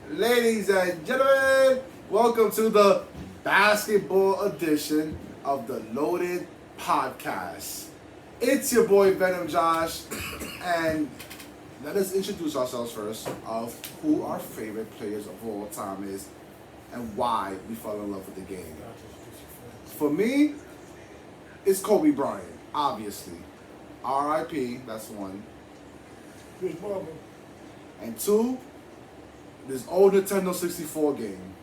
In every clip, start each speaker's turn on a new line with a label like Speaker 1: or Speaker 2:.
Speaker 1: Ladies and gentlemen, welcome to the basketball edition of the Loaded Podcast. It's your boy Venom Josh, and let us introduce ourselves first of who our favorite players of all time is and why we fell in love with the game. For me, it's Kobe Bryant, obviously. R.I.P., that's one. And two, this old Nintendo 64 game,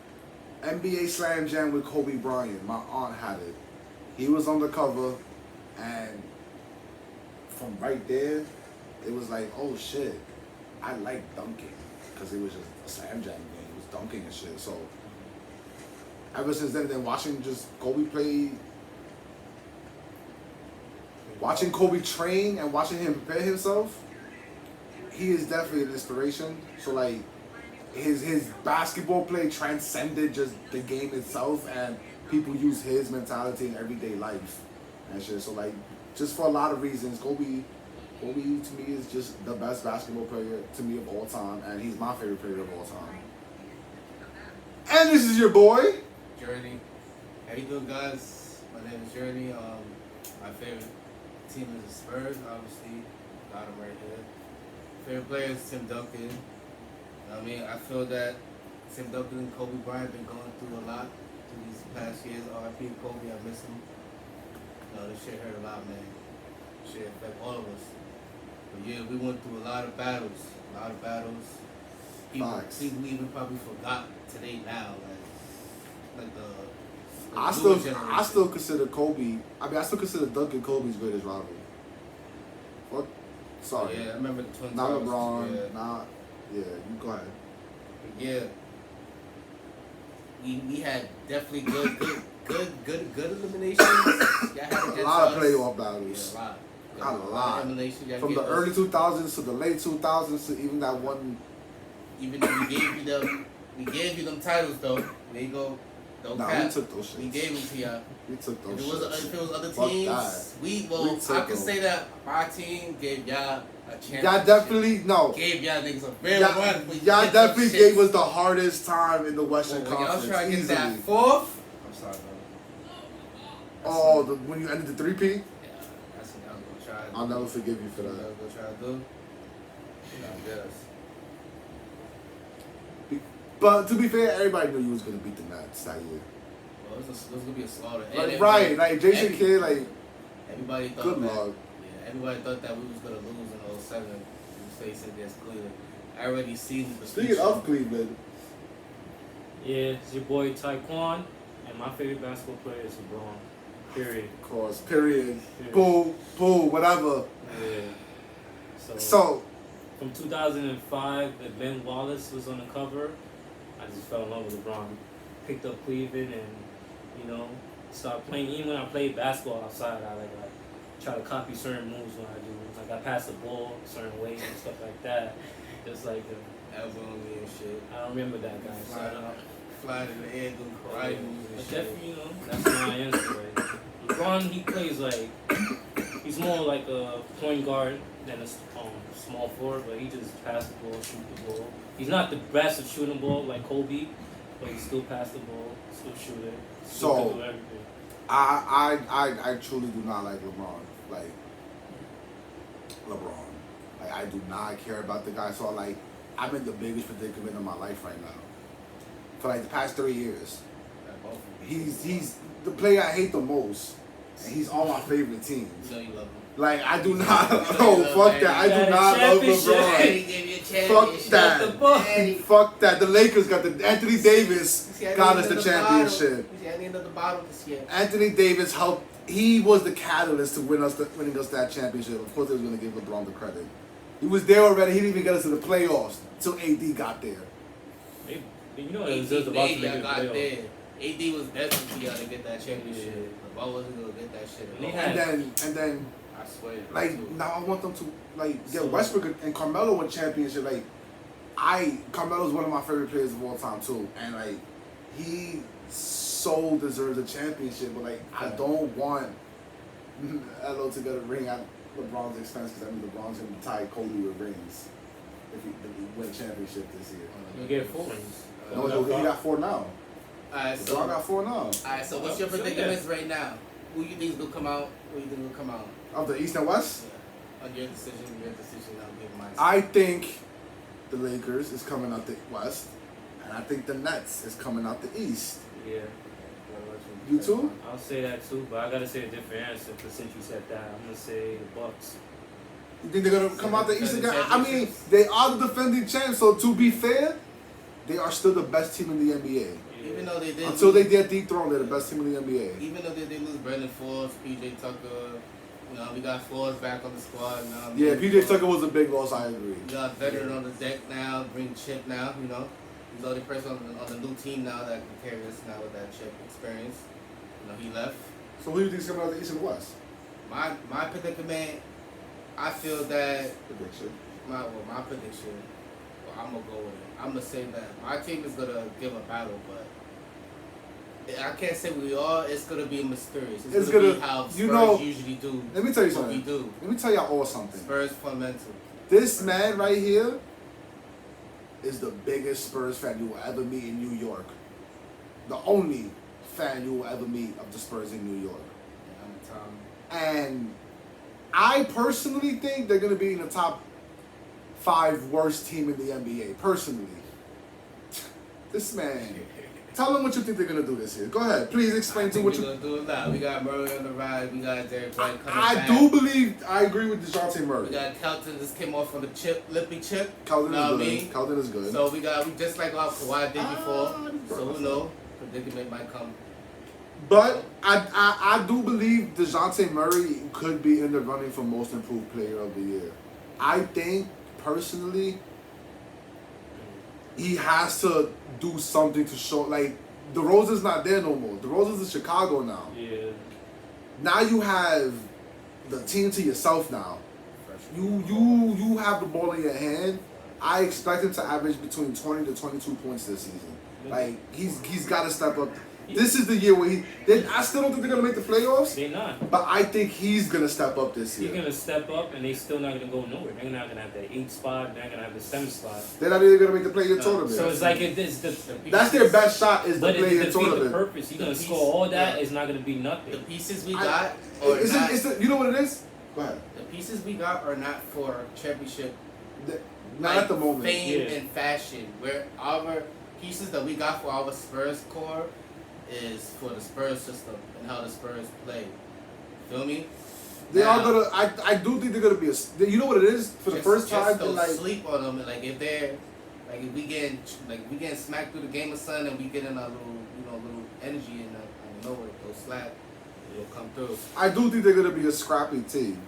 Speaker 1: NBA Slam Jam with Kobe Bryant. My aunt had it. He was on the cover, and from right there, it was like, oh shit, I like dunking, because it was just a Slam Jam game. It was dunking and shit. So ever since then watching just Kobe play, watching Kobe train and watching him prepare himself, he is definitely an inspiration. So like, his basketball play transcended just the game itself, and people use his mentality in everyday life and shit. So like, just for a lot of reasons, Kobe to me is just the best basketball player to me of all time, and he's my favorite player of all time. And this is your boy,
Speaker 2: Journey. How you doing, guys? My name is Journey. My favorite team is the Spurs, obviously. Got him right here. Favorite player is Tim Duncan. I mean, I feel that Tim Duncan and Kobe Bryant been going through a lot through these past years. R.I.P. Kobe, I miss him. This shit hurt a lot, man. Shit affect all of us. But yeah, we went through a lot of battles. People even probably forgot today now.
Speaker 1: I still consider Kobe. I still consider Duncan Kobe's greatest rival. What? Sorry.
Speaker 2: Yeah, I remember the Twin
Speaker 1: Not
Speaker 2: Towers.
Speaker 1: LeBron. Yeah, you go ahead.
Speaker 2: Yeah. We had definitely good eliminations.
Speaker 1: A lot of playoff battles.
Speaker 2: Yeah, a lot.
Speaker 1: From the early 2000s to the late 2000s to even that one.
Speaker 2: Even though we gave you them titles though. There you go.
Speaker 1: We took those shits.
Speaker 2: We gave them to y'all.
Speaker 1: We took those
Speaker 2: If it was other
Speaker 1: Fuck
Speaker 2: teams,
Speaker 1: that.
Speaker 2: I can say that my team gave y'all a championship.
Speaker 1: Y'all definitely
Speaker 2: gave y'all niggas a fair run.
Speaker 1: Y'all definitely gave us the hardest time in the Western Conference.
Speaker 2: Y'all trying to get
Speaker 1: easily.
Speaker 2: that fourth. I'm sorry, bro.
Speaker 1: Oh, when you ended the 3P?
Speaker 2: Yeah, that's what I was gonna try to do.
Speaker 1: I'll never forgive you for that.
Speaker 2: I was gonna try to do. I guess.
Speaker 1: But to be fair, everybody knew you was gonna beat the Nets that year.
Speaker 2: Well, it was gonna be a slaughter.
Speaker 1: Like Jason Kidd, like
Speaker 2: everybody thought
Speaker 1: good
Speaker 2: that.
Speaker 1: luck.
Speaker 2: Yeah, everybody thought that we was gonna lose in 07. We faced against Cleveland. I already seen the
Speaker 1: Speaking of Cleveland,
Speaker 3: yeah, it's your boy Taekwon, and my favorite basketball player is LeBron. Period.
Speaker 1: of course, period. Boo, whatever.
Speaker 3: Yeah.
Speaker 1: So
Speaker 3: from 2005, when Ben Wallace was on the cover, I just fell in love with LeBron. Picked up Cleveland and, started playing. Even when I played basketball outside, I try to copy certain moves when I do. Like I pass the ball certain ways and stuff like that. Just like
Speaker 2: elbow and shit.
Speaker 3: I don't remember that guy.
Speaker 2: Flying in the air, doing karate moves and
Speaker 3: but
Speaker 2: shit.
Speaker 3: definitely, that's my answer. LeBron, he plays he's more like a point guard than a small forward, but he just pass the ball, shoot the ball. He's not the best at shooting the ball like Kobe, but he still pass the ball, still shoot it, still can do everything.
Speaker 1: I truly do not like LeBron. Like I do not care about the guy. So I'm in the biggest predicament of my life right now. For the past 3 years, he's the player I hate the most, and he's on my favorite teams.
Speaker 2: You know you love him.
Speaker 1: I do not. No, fuck that. I do not love LeBron. Fuck that. Fuck that. The Lakers got Anthony Davis got us the championship. Anthony Davis helped. He was the catalyst to winning us that championship. Of course, they was gonna give LeBron the credit. He was there already. He didn't even get us to the playoffs until AD got there.
Speaker 3: It was just about to make it playoffs.
Speaker 2: AD was destined to y'all to get that championship. LeBron wasn't gonna get that shit.
Speaker 1: And then.
Speaker 2: I swear.
Speaker 1: Now I want them to get Westbrook and Carmelo a championship. Carmelo's one of my favorite players of all time too, and he so deserves a championship. But I don't want LO to get a ring at LeBron's expense, because LeBron's gonna tie Kobe with rings. if he win championship this year.
Speaker 3: You get 4 rings.
Speaker 1: No, he got 4 now.
Speaker 2: Alright, so
Speaker 1: LeBron got 4 now.
Speaker 2: Alright, so what's your predicaments right now? Who you think is gonna come out? Who you think will come out?
Speaker 1: Of the East and West?
Speaker 2: Yeah. On your decision, I'll give mine.
Speaker 1: I think the Lakers is coming out the West, and I think the Nets is coming out the East.
Speaker 3: Yeah.
Speaker 1: You too?
Speaker 3: I'll say that too, but I gotta say a different answer. Because since you said that, I'm gonna say the Bucks.
Speaker 1: You think they're gonna come out the East again? I mean, they are the defending champs. So to be fair, they are still the best team in the NBA.
Speaker 3: Yeah.
Speaker 2: Even though they did
Speaker 1: Until they get dethroned, they're the best team in the NBA.
Speaker 2: Even though they did lose Brandon Forbes, PJ Tucker, you know, we got Forbes back on the squad now.
Speaker 1: Yeah, PJ Tucker was a big loss. I agree.
Speaker 2: We got veteran on the deck now, bring Chip now. You know, he's the only person on the new team now that can carry us now with that Chip experience. You know, he left.
Speaker 1: So who do you think is coming out the East and West?
Speaker 2: My predicament, I feel that
Speaker 1: Prediction.
Speaker 2: my prediction. Well, I'm gonna go with it. I'm gonna say that my team is gonna give a battle, but I can't say we are. It's gonna be mysterious. It's gonna be how Spurs usually do.
Speaker 1: Let me tell you
Speaker 2: what
Speaker 1: something.
Speaker 2: we do.
Speaker 1: Let me tell y'all all something.
Speaker 2: Spurs fundamental.
Speaker 1: This man right here is the biggest Spurs fan you will ever meet in New York. The only fan you will ever meet of the Spurs in New York. And I personally think they're going to be in the top 5 worst team in the NBA. Personally. This man. Tell them what you think they're going to do this year. Go ahead. Please explain to what
Speaker 2: we're going to do it now. We got Murray on the rise. We got Derek White coming back.
Speaker 1: I do believe, I agree with DeJounte Murray.
Speaker 2: We got Kelton just came off from the lippy chip.
Speaker 1: Kelton is good. Kelton is good.
Speaker 2: So we just like how Kawhi did before. So who knows? Predicament might come.
Speaker 1: But I do believe DeJounte Murray could be in the running for most improved player of the year. I think, personally, he has to do something to show. Like, DeRozan's not there no more. DeRozan's in Chicago now.
Speaker 3: Yeah.
Speaker 1: Now you have the team to yourself now. You have the ball in your hand. I expect him to average between 20 to 22 points this season. Like, he's got to step up. This is the year where I still don't think they're going to make the playoffs.
Speaker 3: They're not.
Speaker 1: But I think he's going to step up this year.
Speaker 3: He's going to step up, and they're still not going to go nowhere. They're not going to have the 8th spot. They're not going to have the 7th spot.
Speaker 1: They're not even going to make the play-in tournament.
Speaker 3: So it's like it's
Speaker 1: that's their best shot is the play-in tournament.
Speaker 3: The purpose. You're going to score all that. It's not going to be nothing.
Speaker 2: The pieces we got
Speaker 1: you know what it is? Go ahead.
Speaker 2: The pieces we got are not for championship.
Speaker 1: Not at the moment.
Speaker 2: Fame and fashion. Where our pieces that we got for our Spurs core is for the Spurs system and how the Spurs play. Feel me?
Speaker 1: They are gonna. I do think they're gonna be a. You know what it is for the first time.
Speaker 2: Don't sleep on them. Like if they're, like if we getting smacked through the game of sun and we get in a little energy and I know it will slap. It'll come through.
Speaker 1: I do think they're gonna be a scrappy team.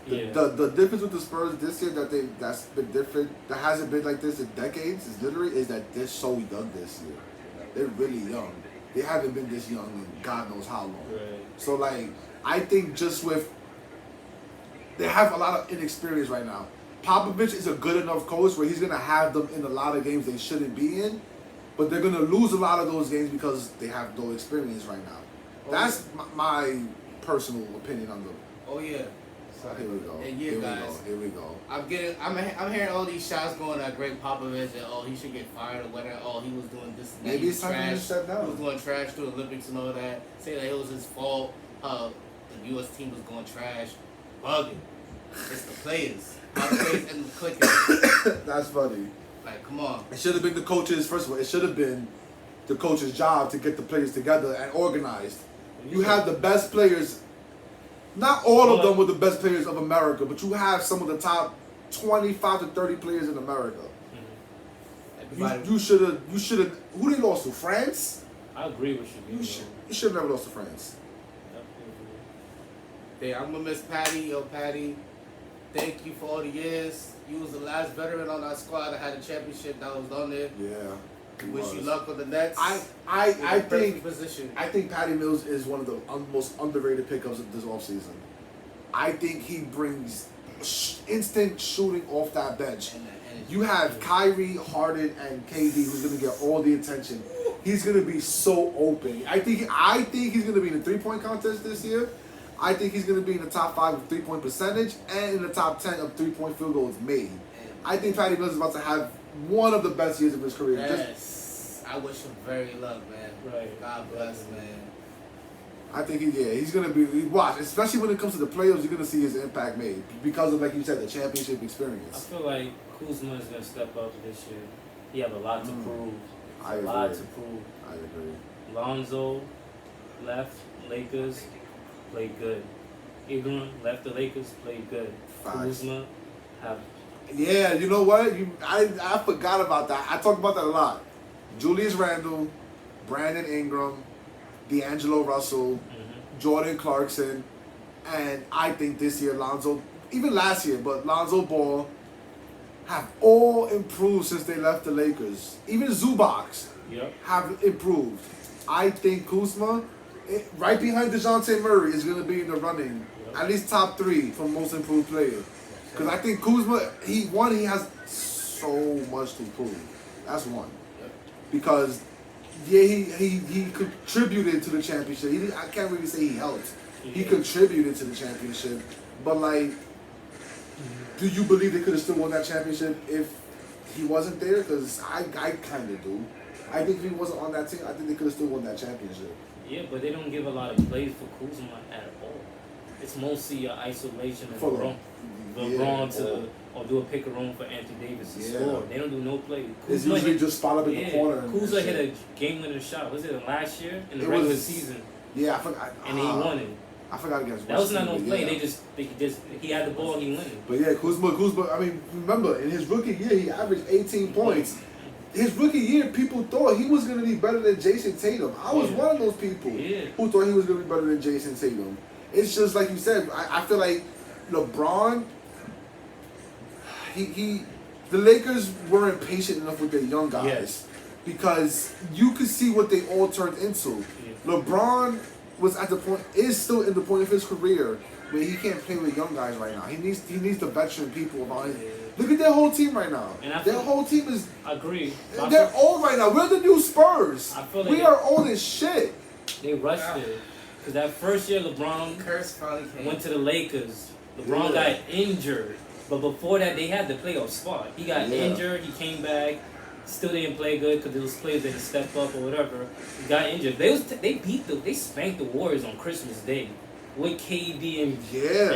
Speaker 3: Yeah.
Speaker 1: The difference with the Spurs this year that's been different, that hasn't been like this in decades, is that they're so young this year. They're really young. They haven't been this young in God knows how long.
Speaker 3: Right.
Speaker 1: So like, I think they have a lot of inexperience right now. Popovich is a good enough coach where he's gonna have them in a lot of games they shouldn't be in, but they're gonna lose a lot of those games because they have no experience right now. That's my personal opinion on them.
Speaker 2: Oh yeah.
Speaker 1: Here we go.
Speaker 2: And
Speaker 1: Here we go.
Speaker 2: I'm hearing all these shots going at Greg Popovich and he should get fired or whatever. He was doing this.
Speaker 1: Maybe it's time to step down.
Speaker 2: He was going trash through the Olympics and all that. Say that it was his fault. The U.S. team was going trash. Bugging. It's the players. How the players end up clicking.
Speaker 1: That's funny.
Speaker 2: Like, come on.
Speaker 1: It should have been the coaches. First of all, it should have been the coach's job to get the players together and organized. You have the best players. Not all of them were the best players of America, but you have some of the top 25 to 30 players in America. Mm-hmm. You should have. Who they lost to? France?
Speaker 3: I agree with you.
Speaker 1: You should have never lost to France.
Speaker 2: Hey, I'm gonna miss Patty. Yo, Patty, thank you for all the years. You was the last veteran on our squad that had a championship that was on there.
Speaker 1: Yeah.
Speaker 2: Wish you luck on the Nets.
Speaker 1: I think
Speaker 2: position.
Speaker 1: I think Patty Mills is one of the most underrated pickups of this offseason. I think he brings instant shooting off that bench. You have Kyrie, Harden, and KD who's gonna get all the attention. He's gonna be so open. I think he's gonna be in the 3-point contest this year. I think he's gonna be in the top 5 of 3-point percentage and in the top 10 of 3-point field goals made. I think Patty Mills is about to have one of the best years of his career.
Speaker 2: Yes. I wish him very luck, man.
Speaker 3: Right.
Speaker 2: God bless, man.
Speaker 1: I think he's gonna be watch, especially when it comes to the playoffs. You're gonna see his impact made because of, like you said, the championship
Speaker 3: I
Speaker 1: experience.
Speaker 3: feel like Kuzma is gonna step up this year. He have a lot to prove.
Speaker 1: I
Speaker 3: A lot
Speaker 1: agree.
Speaker 3: to prove.
Speaker 1: I agree.
Speaker 3: Lonzo left Lakers, played good. Ingram left the Lakers, played good.
Speaker 1: Facts.
Speaker 3: Kuzma have
Speaker 1: Yeah, you know what? I forgot about that. I talk about that a lot. Julius Randle, Brandon Ingram, D'Angelo Russell, Jordan Clarkson, and I think this year Lonzo, even last year, but Lonzo Ball have all improved since they left the Lakers. Even Zubac
Speaker 3: yep.
Speaker 1: have improved. I think Kuzma, right behind DeJounte Murray, is going to be in the running, at least top 3 for most improved player. Because I think Kuzma, he has so much to prove. That's one. Because yeah, he contributed to the championship. I can't really say he helped. He contributed to the championship. But like, do you believe they could have still won that championship if he wasn't there? Because I kind of do. I think if he wasn't on that team, I think they could have still won that championship.
Speaker 3: Yeah, but they don't give a lot of plays for Kuzma at all. It's mostly isolation and LeBron to or do a pick and roll for Anthony Davis to score. They don't do no play.
Speaker 1: It's usually just spot up in the corner.
Speaker 3: Kuzma hit a game-winning shot. Was it last year in the regular season?
Speaker 1: Yeah, I forgot.
Speaker 3: And he won it.
Speaker 1: I forgot against.
Speaker 3: That was not no play. They just he had the ball. He won it.
Speaker 1: But yeah, Kuzma. I mean, remember in his rookie year, he averaged 18 points. His rookie year, people thought he was going to be better than Jason Tatum. I was one of those people who thought he was going to be better than Jason Tatum. It's just like you said. I feel like LeBron. The Lakers weren't patient enough with their young guys because you could see what they all turned into. LeBron is still in the point of his career where he can't play with young guys right now. He needs the veteran people around him. Look at their whole team right now. Their whole team is.
Speaker 3: I agree.
Speaker 1: They're old right now. We're the new Spurs.
Speaker 3: I feel like
Speaker 1: we are old as shit.
Speaker 3: They rushed it because that first year LeBron went to the Lakers. LeBron got injured. But before that, they had the playoff spot. He got injured. He came back. Still didn't play good because those players didn't step up or whatever. He got injured. They spanked the Warriors on Christmas Day with KD and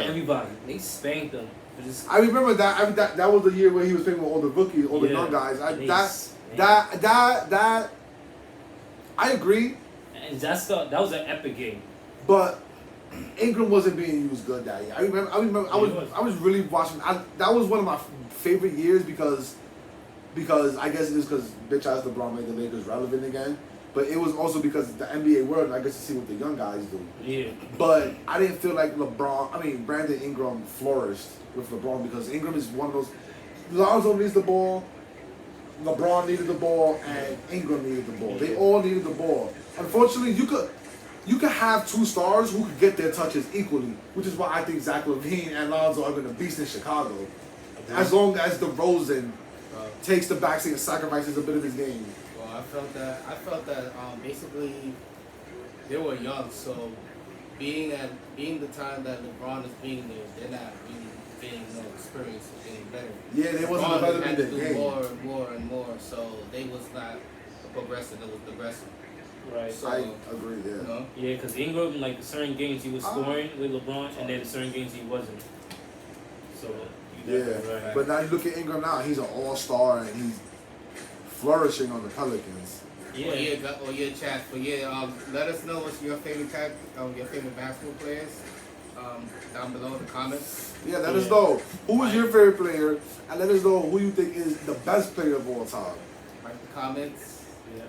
Speaker 3: everybody. They spanked them.
Speaker 1: I remember that. That was the year where he was playing with all the rookies, all the young guys. That. I agree.
Speaker 3: And that was an epic game.
Speaker 1: But Ingram wasn't being used good that year. I remember. I was really watching. That was one of my favorite years because I guess it is because bitch ass LeBron made the Lakers relevant again. But it was also because the NBA world, I guess to see what the young guys do.
Speaker 3: Yeah.
Speaker 1: But I didn't feel like Brandon Ingram flourished with LeBron because Ingram is one of those. Lonzo needs the ball, LeBron needed the ball, and Ingram needed the ball. They all needed the ball. Unfortunately, you could have 2 stars who could get their touches equally, which is why I think Zach LaVine and Lonzo are going to beast in Chicago. As long as DeRozan takes the backseat and sacrifices a bit of his game.
Speaker 2: Well, I felt that basically they were young, so being the time that LeBron is being there, they're not really getting no experience of getting better.
Speaker 1: Yeah, they wasn't developing the game.
Speaker 2: More and more and more, so they was not progressive. It was digressive.
Speaker 3: Right.
Speaker 1: So, I agree there.
Speaker 2: You know?
Speaker 3: Yeah, because Ingram, like certain games he was scoring with LeBron, and then certain games he wasn't. So right.
Speaker 1: But now you look at Ingram now; he's an all-star and he's flourishing on the Pelicans.
Speaker 3: Yeah.
Speaker 2: Chad. Let us know what's your favorite your favorite basketball players down below in the comments.
Speaker 1: Yeah, let us know who is your favorite player, and let us know who you think is the best player of all time.
Speaker 2: Write the comments.
Speaker 3: Yeah.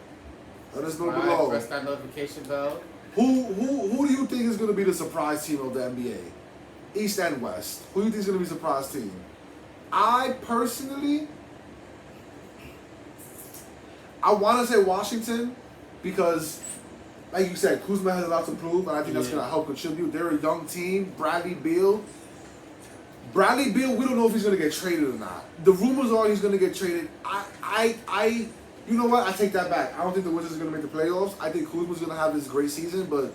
Speaker 1: Let us know below.
Speaker 2: Press that notification bell.
Speaker 1: Who do you think is going to be the surprise team of the NBA? East and West. Who do you think is going to be the surprise team? I personally, I want to say Washington because, like you said, Kuzma has a lot to prove, and I think that's going to help contribute. They're a young team. Bradley Beal, we don't know if he's going to get traded or not. The rumors are he's going to get traded. You know what? I take that back. I don't think the Wizards are going to make the playoffs. I think Kuzma's going to have this great season, but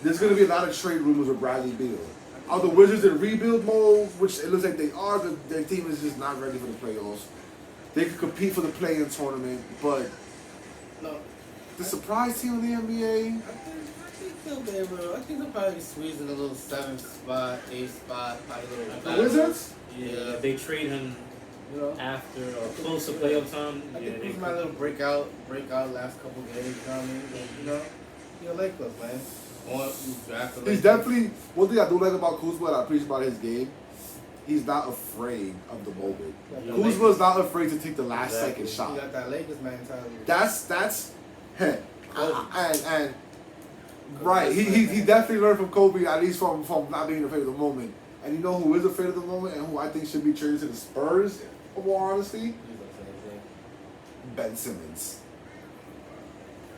Speaker 1: there's going to be a lot of trade rumors with Bradley Beal.
Speaker 2: I
Speaker 1: Are the Wizards in rebuild mode, which it looks like they are? Their team is just not ready for the playoffs. They could compete for the play-in tournament, but
Speaker 2: No.
Speaker 1: the surprise team in the NBA.
Speaker 2: I think they'll probably squeeze in a little 7th spot, 8th spot, probably a little.
Speaker 1: The Wizards?
Speaker 3: Yeah,
Speaker 2: Yeah.
Speaker 3: if they trade him
Speaker 2: You know,
Speaker 3: after or close to playoff time.
Speaker 2: I
Speaker 3: Yeah,
Speaker 2: think
Speaker 3: they
Speaker 2: this is my little breakout last couple games. You know what I mean? You know, you're Lakers, man. On you draft the
Speaker 1: He's
Speaker 2: Lakers.
Speaker 1: definitely, one thing I do like about Kuzma and I appreciate about his game, he's not afraid of the moment.
Speaker 2: Yeah,
Speaker 1: Kuzma's not afraid to take the last
Speaker 3: Exactly.
Speaker 1: second
Speaker 2: You
Speaker 1: shot.
Speaker 2: got that Lakers mentality.
Speaker 1: That's
Speaker 2: Kobe.
Speaker 1: and right. He definitely learned from Kobe, at least from not being afraid of the moment. And you know who is afraid of the moment and who I think should be traded to the Spurs, in more honesty?
Speaker 2: He's the same thing.
Speaker 1: Ben Simmons.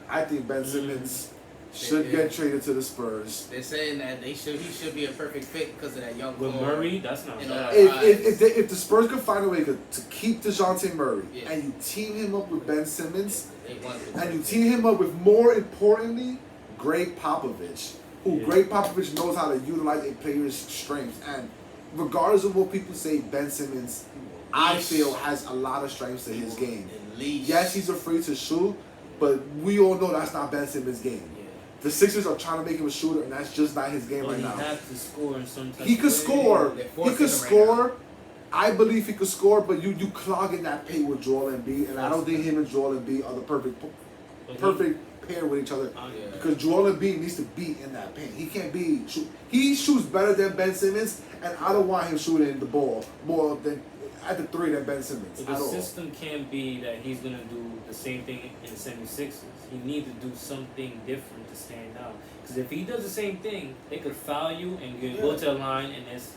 Speaker 1: I think Ben Simmons should
Speaker 2: Yeah.
Speaker 1: get traded to the Spurs.
Speaker 2: They're saying that he should be a perfect fit because of that young
Speaker 3: with
Speaker 2: core.
Speaker 3: Murray, that's not
Speaker 2: You
Speaker 3: bad.
Speaker 2: know,
Speaker 1: If the Spurs could find a way to keep DeJounte Murray
Speaker 2: Yeah.
Speaker 1: and you team him up with Ben Simmons
Speaker 2: They want it.
Speaker 1: and you team him up with, more importantly, Greg Popovich, who
Speaker 3: Yeah.
Speaker 1: Greg Popovich knows how to utilize a player's strengths. And regardless of what people say, Ben Simmons, I feel, has a lot of strengths to his game.
Speaker 2: At least.
Speaker 1: Yes, he's afraid to shoot, but we all know that's not Ben Simmons' game.
Speaker 2: Yeah.
Speaker 1: The Sixers are trying to make him a shooter, and that's just not his game
Speaker 3: But
Speaker 1: right
Speaker 3: he
Speaker 1: now.
Speaker 3: has to score in some type
Speaker 1: He
Speaker 3: of
Speaker 1: could
Speaker 3: way.
Speaker 1: score.
Speaker 2: They're
Speaker 1: He
Speaker 2: forcing
Speaker 1: could
Speaker 2: him right
Speaker 1: score. I believe he could score, but you clogging that paint with Joel Embiid, and I don't think him and Joel Embiid are the perfect pair with each other.
Speaker 3: Yeah.
Speaker 1: Because Joel Embiid needs to be in that paint. He can't be. He shoots better than Ben Simmons, and I don't want him shooting the ball more than at the 3 than Ben Simmons
Speaker 3: But
Speaker 1: at
Speaker 3: the
Speaker 1: all.
Speaker 3: system can't be that he's going to do the same thing in the 76ers. He needs to do something different to stand out. Because if he does the same thing, they could foul you and you go to the line and it's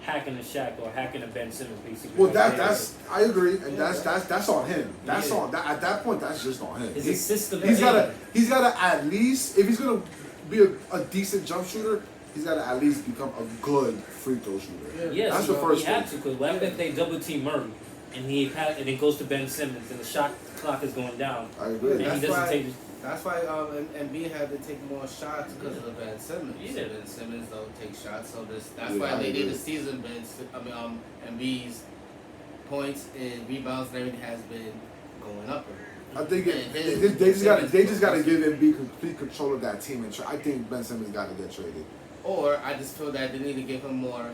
Speaker 3: hacking a Shaq or hacking a Ben Simmons, basically.
Speaker 1: Well,
Speaker 3: right there.
Speaker 1: that's I agree, and
Speaker 2: Yeah.
Speaker 1: that's on him. That's
Speaker 3: Yeah.
Speaker 1: on that at that point. That's just on him.
Speaker 3: It's a system.
Speaker 1: He's
Speaker 3: thing.
Speaker 1: gotta at least, if he's gonna be a decent jump shooter, he's gotta at least become a good free throw shooter.
Speaker 3: Yes,
Speaker 1: That's
Speaker 3: he,
Speaker 1: the first
Speaker 3: he had
Speaker 1: thing.
Speaker 3: to, because what if they double team Murray and and it goes to Ben Simmons and the shot clock is going down
Speaker 1: I agree.
Speaker 3: and he
Speaker 2: That's
Speaker 3: doesn't
Speaker 2: why-
Speaker 3: take
Speaker 2: That's why Embiid had to take more shots because of Ben Simmons.
Speaker 3: Yeah.
Speaker 2: Ben Simmons don't take shots, so that's
Speaker 1: Yeah,
Speaker 2: why
Speaker 1: I
Speaker 2: they
Speaker 1: agree.
Speaker 2: did the season. Embiid's points and rebounds and everything has been going up.
Speaker 1: I think
Speaker 2: And
Speaker 1: they just gotta give Embiid complete control of that team, and I think Ben Simmons gotta get traded.
Speaker 2: Or I just feel that they need to give him more,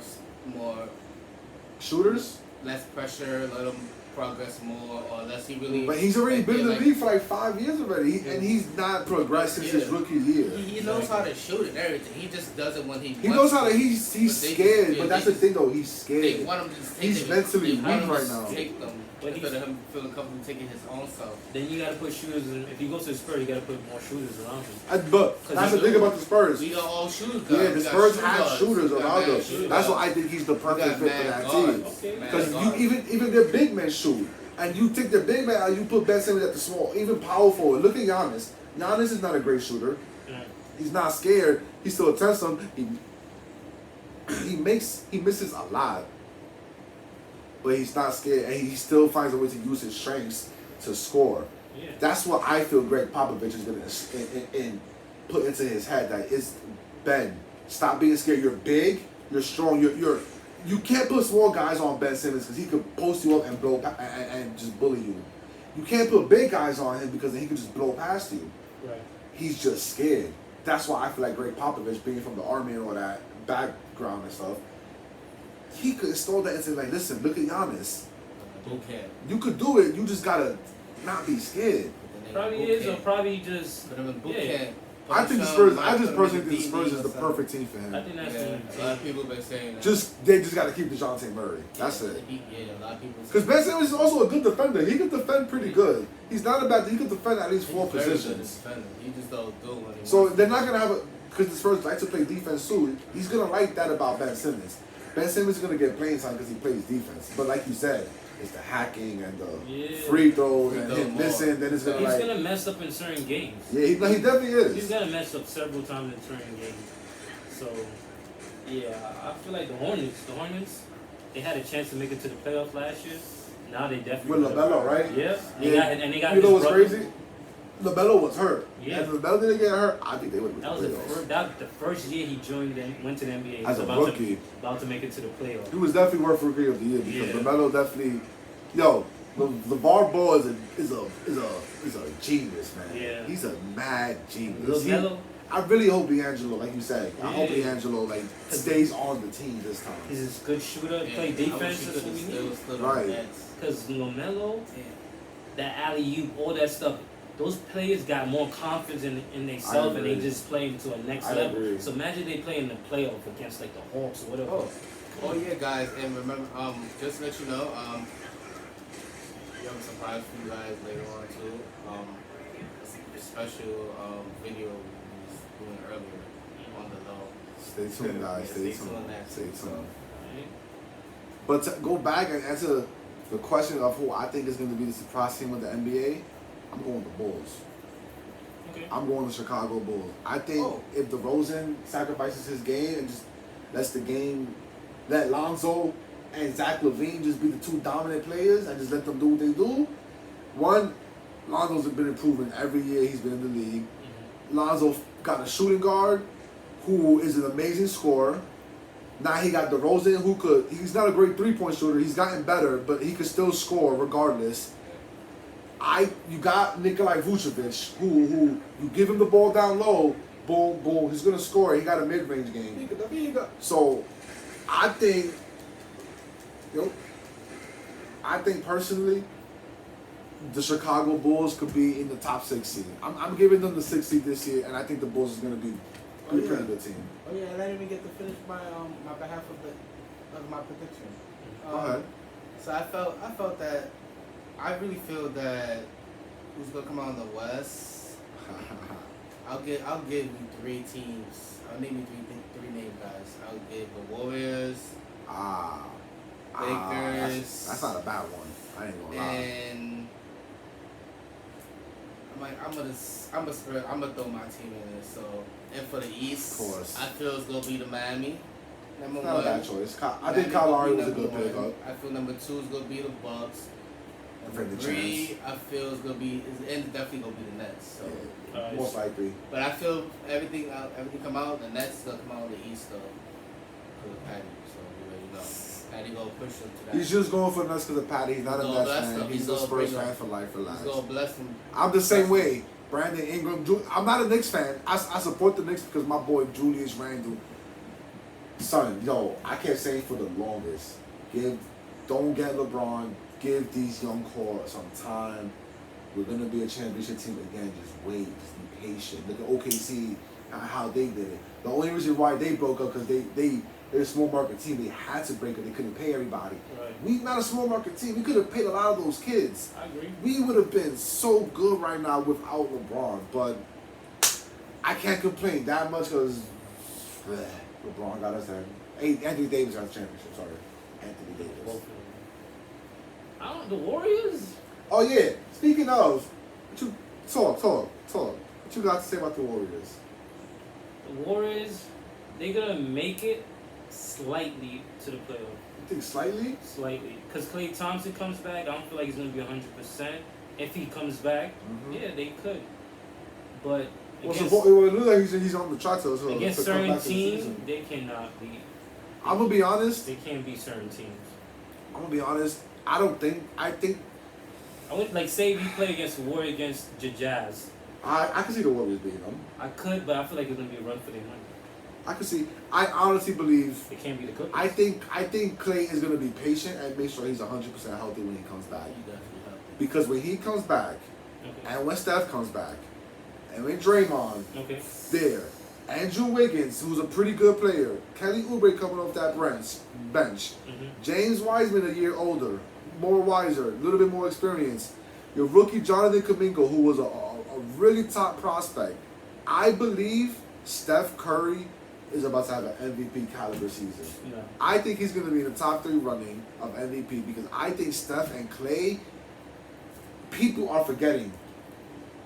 Speaker 1: Shooters,
Speaker 2: less pressure, let him progress more, or unless he really.
Speaker 1: but he's already been in the
Speaker 2: like-
Speaker 1: league for like 5 years already, and he's not progressed since his
Speaker 2: Yeah.
Speaker 1: rookie year.
Speaker 2: He knows how to shoot and everything. He just does it when he.
Speaker 1: He
Speaker 2: wants
Speaker 1: knows how to.
Speaker 2: to.
Speaker 1: He's
Speaker 2: But they
Speaker 1: scared,
Speaker 2: just-
Speaker 1: but
Speaker 2: yeah,
Speaker 1: that's
Speaker 2: they
Speaker 1: the thing though. He's
Speaker 2: They
Speaker 1: scared.
Speaker 2: want him to just take
Speaker 1: He's
Speaker 2: them.
Speaker 1: mentally
Speaker 2: They want
Speaker 1: weak
Speaker 2: him
Speaker 1: right
Speaker 2: to
Speaker 1: now.
Speaker 2: Take them
Speaker 3: But
Speaker 2: instead of him feeling comfortable taking his own self.
Speaker 3: Then you gotta put shooters in. If you go to the Spurs, you gotta put more shooters around him.
Speaker 1: But that's the thing about the Spurs.
Speaker 2: We got all shooters.
Speaker 1: Yeah, the
Speaker 2: We got
Speaker 1: Spurs
Speaker 2: shoot
Speaker 1: have
Speaker 2: guards.
Speaker 1: shooters
Speaker 2: We got
Speaker 1: around
Speaker 2: mad
Speaker 1: them.
Speaker 2: shoot
Speaker 1: That's why
Speaker 2: guards.
Speaker 1: I think he's the
Speaker 2: We
Speaker 1: perfect
Speaker 2: got
Speaker 1: fit for
Speaker 2: mad
Speaker 1: that
Speaker 2: guards.
Speaker 1: team.
Speaker 3: Okay.
Speaker 2: Mad
Speaker 1: Because
Speaker 2: guards.
Speaker 1: even their big men shoot, and you take their big man and you put Ben Simmons at the small, even power forward. Look at Giannis. Giannis is not a great shooter.
Speaker 3: Yeah.
Speaker 1: He's not scared. He still attempts them. He misses a lot, but he's not scared, and he still finds a way to use his strengths to score.
Speaker 3: Yeah.
Speaker 1: That's what I feel Greg Popovich is going to put into his head. That is, Ben, stop being scared. You're big. You're strong. You can't put small guys on Ben Simmons because he could post you up and blow and just bully you. You can't put big guys on him because then he could just blow past you.
Speaker 3: Right.
Speaker 1: He's just scared. That's why I feel like Greg Popovich, being from the Army and all that background and stuff, he could install that into like, listen, look at Giannis.
Speaker 2: Boot camp.
Speaker 1: You could do it. You just gotta not be scared.
Speaker 3: Probably
Speaker 2: Boot
Speaker 3: is, or
Speaker 2: camp.
Speaker 3: probably just.
Speaker 2: Put him in boot
Speaker 3: Yeah.
Speaker 2: camp.
Speaker 1: I think the
Speaker 2: Put
Speaker 1: Spurs.
Speaker 2: him
Speaker 1: I just
Speaker 2: in
Speaker 1: personally think the
Speaker 2: D
Speaker 1: Spurs
Speaker 2: League
Speaker 1: is
Speaker 2: or
Speaker 1: the
Speaker 2: something.
Speaker 1: perfect team for
Speaker 3: I
Speaker 1: him.
Speaker 3: think that's
Speaker 2: Yeah, a lot of people have been saying that.
Speaker 1: They just gotta keep DeJounte Murray. That's it.
Speaker 2: Yeah, a lot of people.
Speaker 1: Because Ben Simmons is also a good defender. He can defend pretty good. He's not a bad. He can defend at least 4
Speaker 2: He's very good
Speaker 1: positions.
Speaker 2: defender. He just don't do it when he
Speaker 1: So
Speaker 2: wants
Speaker 1: they're not gonna have a. Because the Spurs like to play defense too. He's gonna like that about Ben Simmons. Ben Simmons is gonna get playing time because he plays defense. But like you said, it's the hacking and the
Speaker 3: Yeah.
Speaker 1: free throws
Speaker 2: Free
Speaker 1: and
Speaker 2: throw
Speaker 1: him
Speaker 2: more.
Speaker 1: missing. Then it's gonna
Speaker 3: He's
Speaker 1: like.
Speaker 3: gonna mess up in certain games.
Speaker 1: Yeah, he definitely
Speaker 3: He's
Speaker 1: is.
Speaker 3: gonna mess up several times in certain games. So, yeah, I feel like the Hornets, they had a chance to make it to the playoffs last year. Now they definitely
Speaker 1: With LaMelo, right?
Speaker 3: Yeah.
Speaker 1: Yeah.
Speaker 3: And they got
Speaker 1: You know
Speaker 3: his
Speaker 1: what's
Speaker 3: brother.
Speaker 1: crazy? LaMelo was hurt.
Speaker 3: Yeah.
Speaker 1: If LaMelo didn't get hurt, I think they would have
Speaker 3: That was
Speaker 1: been the playoffs.
Speaker 3: the first year he went to the NBA. He
Speaker 1: As
Speaker 3: was
Speaker 1: a
Speaker 3: about
Speaker 1: rookie.
Speaker 3: about to make it to the playoffs.
Speaker 1: He was definitely worth Rookie of the Year because
Speaker 3: Yeah.
Speaker 1: LaMelo definitely, LeVar Ball is a genius, man.
Speaker 3: Yeah.
Speaker 1: He's a mad genius.
Speaker 3: LaMelo,
Speaker 1: I really hope D'Angelo, like you said, I hope
Speaker 3: Yeah.
Speaker 1: D'Angelo stays on the team this time.
Speaker 3: he's a good shooter.
Speaker 2: Yeah,
Speaker 3: Play
Speaker 2: I
Speaker 3: defense.
Speaker 2: wish he
Speaker 3: That's what we
Speaker 2: could've
Speaker 3: need.
Speaker 2: stood
Speaker 1: Right.
Speaker 2: on the Nets.
Speaker 3: Because LaMelo,
Speaker 2: Yeah.
Speaker 3: that alley-oop, all that stuff, those players got more confidence in themselves and they
Speaker 1: agree.
Speaker 3: just play to a next
Speaker 1: I
Speaker 3: level.
Speaker 1: agree.
Speaker 3: So imagine they play in the playoff against like the Hawks or whatever.
Speaker 2: Oh yeah, guys, and remember, just to let you know, we have a surprise for you guys later on too. A special video we was doing earlier on the low.
Speaker 1: Stay tuned, guys.
Speaker 2: Yeah,
Speaker 1: Stay
Speaker 2: stay tuned
Speaker 1: tuned.
Speaker 2: on that
Speaker 1: Stay
Speaker 2: too,
Speaker 1: tuned.
Speaker 2: so.
Speaker 3: Right?
Speaker 1: But to go back and answer the question of who I think is going to be the surprise team of the NBA, I'm going with the Bulls.
Speaker 3: Okay.
Speaker 1: I'm going the Chicago Bulls. I think if DeRozan sacrifices his game and just let Lonzo and Zach LaVine just be the two dominant players and just let them do what they do. One, Lonzo's been improving every year he's been in the league. Lonzo got a shooting guard who is an amazing scorer. Now he got DeRozan he's not a great three-point shooter. He's gotten better, but he could still score regardless. You got Nikolai Vucevic, who you give him the ball down low, boom, boom, he's gonna score. He got a mid-range game. So I think personally, the Chicago Bulls could be in the top 6 seed. I'm giving them the 6th seed this year, and I think the Bulls is gonna be a pretty good team.
Speaker 2: Oh yeah, and I didn't even get to finish my my behalf of my prediction.
Speaker 1: Go ahead.
Speaker 2: So I felt that I really feel that who's gonna come out in the West. I'll give you 3 teams. I'll name you three names, guys. I'll give the Warriors, Lakers.
Speaker 1: That's not a bad one. I ain't gonna lie.
Speaker 2: And I'm gonna throw my team in there. So, and for the East,
Speaker 1: Of course.
Speaker 2: I feel it's gonna be the Miami. Number
Speaker 1: It's not a
Speaker 2: one.
Speaker 1: bad choice. I
Speaker 2: Miami
Speaker 1: think Kyle Lowry
Speaker 2: gonna
Speaker 1: was a
Speaker 2: be
Speaker 1: good
Speaker 2: number
Speaker 1: pickup.
Speaker 2: one. I feel number 2 is gonna be the Bucks. Number
Speaker 1: Defend the
Speaker 2: 3,
Speaker 1: chance.
Speaker 2: I feel is gonna be and definitely gonna be the Nets. So,
Speaker 1: Yeah, most likely.
Speaker 2: but I feel everything come out. The Nets is gonna come out in the East though, because of Patty. So you already know. Patty gonna push them to that.
Speaker 1: He's just going for the Nets because of Patty. He's not a
Speaker 2: He's gonna
Speaker 1: Nets
Speaker 2: bless
Speaker 1: fan.
Speaker 2: them.
Speaker 1: He's
Speaker 2: He's
Speaker 1: a
Speaker 2: gonna
Speaker 1: Spurs
Speaker 2: bring
Speaker 1: fan
Speaker 2: them.
Speaker 1: for life.
Speaker 2: He's gonna bless them.
Speaker 1: I'm the same way. Brandon Ingram. I'm not a Knicks fan. I support the Knicks because my boy Julius Randle. Son, I kept saying for the longest, don't get LeBron. Give these young core some time. We're gonna be a championship team again. Just wait. Just be patient. Look at OKC, how they did it. The only reason why they broke up because they're a small market team. They had to break up. They couldn't pay everybody.
Speaker 3: Right.
Speaker 1: We're not a small market team. We could have paid a lot of those kids.
Speaker 3: I agree.
Speaker 1: We would have been so good right now without LeBron, but I can't complain that much because LeBron got us there. Anthony Davis got the championship. Sorry, Anthony Davis.
Speaker 3: The Warriors?
Speaker 1: Oh yeah. Speaking of, talk. What you got to say about the Warriors?
Speaker 3: The Warriors, they're gonna make it slightly to the playoff.
Speaker 1: You think slightly?
Speaker 3: Slightly. Because Klay Thompson comes back, I don't feel like he's gonna be 100%. If he comes back, yeah, they could. But
Speaker 1: Well, it looks like he's on the track to
Speaker 3: against
Speaker 1: to come
Speaker 3: certain
Speaker 1: back to the
Speaker 3: teams,
Speaker 1: season.
Speaker 3: they cannot be.
Speaker 1: I'm gonna be honest.
Speaker 3: They can't beat certain teams.
Speaker 1: I'm gonna be honest. I think
Speaker 3: I would like say if you play against the Warriors against the Jazz.
Speaker 1: I can see the Warriors beating them.
Speaker 3: I could, but I feel like it's gonna be a run for their money.
Speaker 1: I can see. I honestly believe.
Speaker 3: They can't be the Clippers.
Speaker 1: I think Clay is gonna be patient and make sure he's 100% healthy when he comes back.
Speaker 2: You definitely have to.
Speaker 1: Because when he comes back,
Speaker 3: Okay.
Speaker 1: and when Steph comes back, and when Draymond
Speaker 3: Okay.
Speaker 1: there, Andrew Wiggins, who's a pretty good player, Kelly Oubre coming off that bench, James Wiseman a year older, more wiser, a little bit more experience. Your rookie Jonathan Kuminga, who was a really top prospect. I believe Steph Curry is about to have an MVP caliber season.
Speaker 3: No.
Speaker 1: I think he's going to be in the top 3 running of MVP because I think Steph and Clay, people are forgetting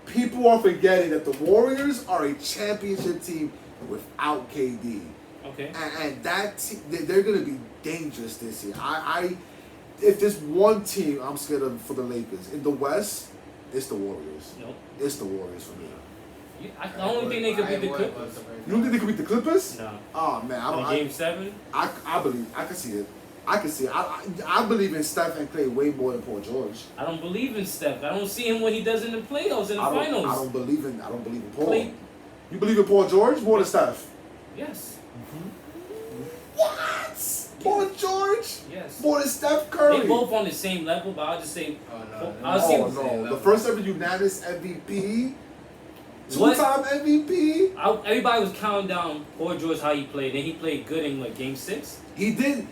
Speaker 1: that the Warriors are a championship team without KD.
Speaker 3: Okay.
Speaker 1: And that they're going to be dangerous this year. If there's one team I'm scared of for the Lakers in the West, It's the Warriors.
Speaker 3: No.
Speaker 1: It's the Warriors for me.
Speaker 3: I don't think they could beat the Clippers.
Speaker 1: You don't think they could beat the Clippers?
Speaker 3: No.
Speaker 1: Oh man, I don't.
Speaker 3: Game 7?
Speaker 1: I believe. I can see it. I can see it. I believe in Steph and Clay way more than Paul George.
Speaker 3: I don't believe in Steph. I don't see him what he does in the playoffs and the finals.
Speaker 1: I don't believe in Paul.
Speaker 3: Clay.
Speaker 1: You believe in Paul George more than Steph?
Speaker 3: Yes.
Speaker 1: What? Paul George?
Speaker 3: Yes.
Speaker 1: More than Steph Curry?
Speaker 3: They both on the same level, but I'll just say.
Speaker 1: Oh no! The first ever unanimous MVP. Two-time MVP.
Speaker 3: Everybody was counting down Paul George how he played, and he played good in like Game 6.
Speaker 1: He did.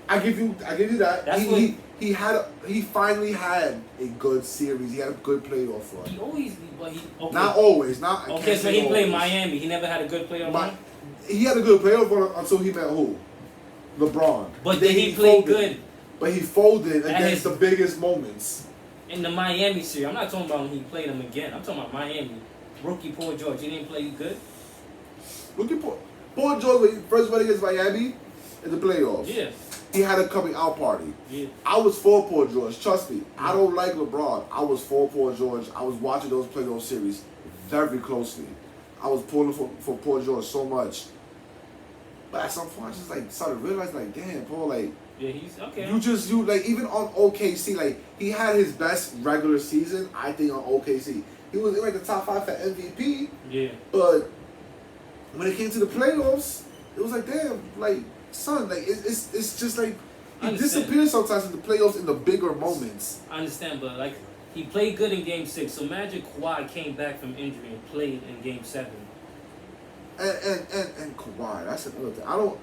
Speaker 1: I give you that.
Speaker 3: That's
Speaker 1: he finally had a good series. He had a good playoff run.
Speaker 3: He always, okay.
Speaker 1: Not always. Not
Speaker 3: okay. So he
Speaker 1: always.
Speaker 3: played Miami. He never had a good playoff run.
Speaker 1: He had a good playoff run until he met who? LeBron.
Speaker 3: But then he played good.
Speaker 1: But he folded against the biggest moments.
Speaker 3: In the Miami series, I'm not talking about when he played him again. I'm talking about Miami. Rookie Paul George, he didn't play good.
Speaker 1: Rookie Paul George, when he first went against Miami in the playoffs.
Speaker 3: Yeah.
Speaker 1: He had a coming out party.
Speaker 3: Yeah.
Speaker 1: I was for Paul George. Trust me. I don't like LeBron. I was for Paul George. I was watching those playoff series very closely. I was pulling for Paul George so much. But at some point, I just like started realizing, like, damn, Paul, like,
Speaker 3: yeah, he's okay.
Speaker 1: You like even on OKC, like he had his best regular season, I think, on OKC. He was in like the top 5 for MVP.
Speaker 3: Yeah.
Speaker 1: But when it came to the playoffs, it was like, damn, like, son, like it's just like he disappears sometimes in the playoffs in the bigger moments.
Speaker 3: I understand, but like he played good in Game 6. So Magic Kawhi came back from injury and played in Game 7.
Speaker 1: And Kawhi, that's another thing. I don't.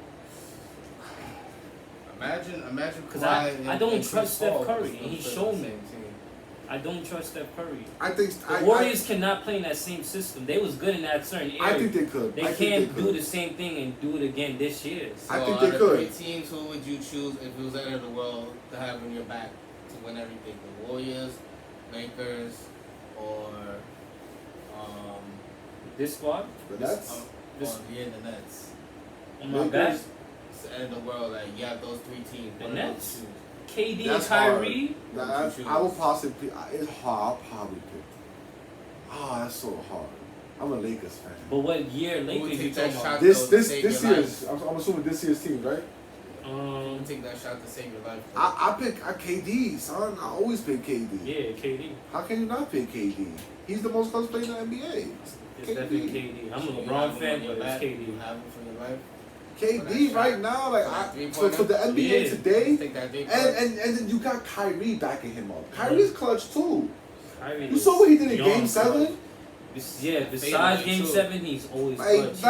Speaker 2: Imagine
Speaker 3: because
Speaker 2: Kawhi
Speaker 3: I don't
Speaker 2: and
Speaker 3: trust
Speaker 2: Chris
Speaker 3: Steph
Speaker 2: Paul
Speaker 3: Curry, and he showed me.
Speaker 2: team.
Speaker 3: I don't trust Steph Curry.
Speaker 1: I think
Speaker 3: The Warriors cannot play in that same system. They was good in that certain area.
Speaker 1: I think they could.
Speaker 3: They can't do the same thing and do it again this year.
Speaker 2: So
Speaker 1: I think they
Speaker 2: out of
Speaker 1: could.
Speaker 2: 3 teams, who would you choose if it was the end of the world to have in your back to win everything? The Warriors, Lakers, or
Speaker 3: This squad?
Speaker 1: The Nets.
Speaker 2: the Nets.
Speaker 3: On my back?
Speaker 2: It's the end of the world. Like you have those 3 teams.
Speaker 3: The
Speaker 2: What would
Speaker 3: Nets?
Speaker 2: you choose?
Speaker 3: KD
Speaker 1: That's
Speaker 3: and Kyrie?
Speaker 1: I would possibly. It's hard. I'll probably pick. That's so hard. I'm a Lakers fan.
Speaker 3: But what year
Speaker 2: Who would
Speaker 3: Lakers you
Speaker 2: take that
Speaker 3: talking
Speaker 2: shot
Speaker 3: about?
Speaker 1: This year's. I'm assuming this year's team, right?
Speaker 2: Who would take that shot to save your life?
Speaker 1: I pick KD, son. I always pick KD.
Speaker 3: Yeah, KD.
Speaker 1: How can you not pick KD? He's the most clutch player in the NBA.
Speaker 3: It's definitely KD. I'm a LeBron fan, but it's KD.
Speaker 2: You have him for your life.
Speaker 1: KD right now, like for the NBA today,
Speaker 2: Take that
Speaker 1: and then you got Kyrie backing him up. Kyrie's clutch too.
Speaker 3: Kyrie
Speaker 1: You saw what he did in
Speaker 3: young,
Speaker 1: Game 7.
Speaker 3: Besides Game 7, he's always
Speaker 1: Like
Speaker 3: clutch.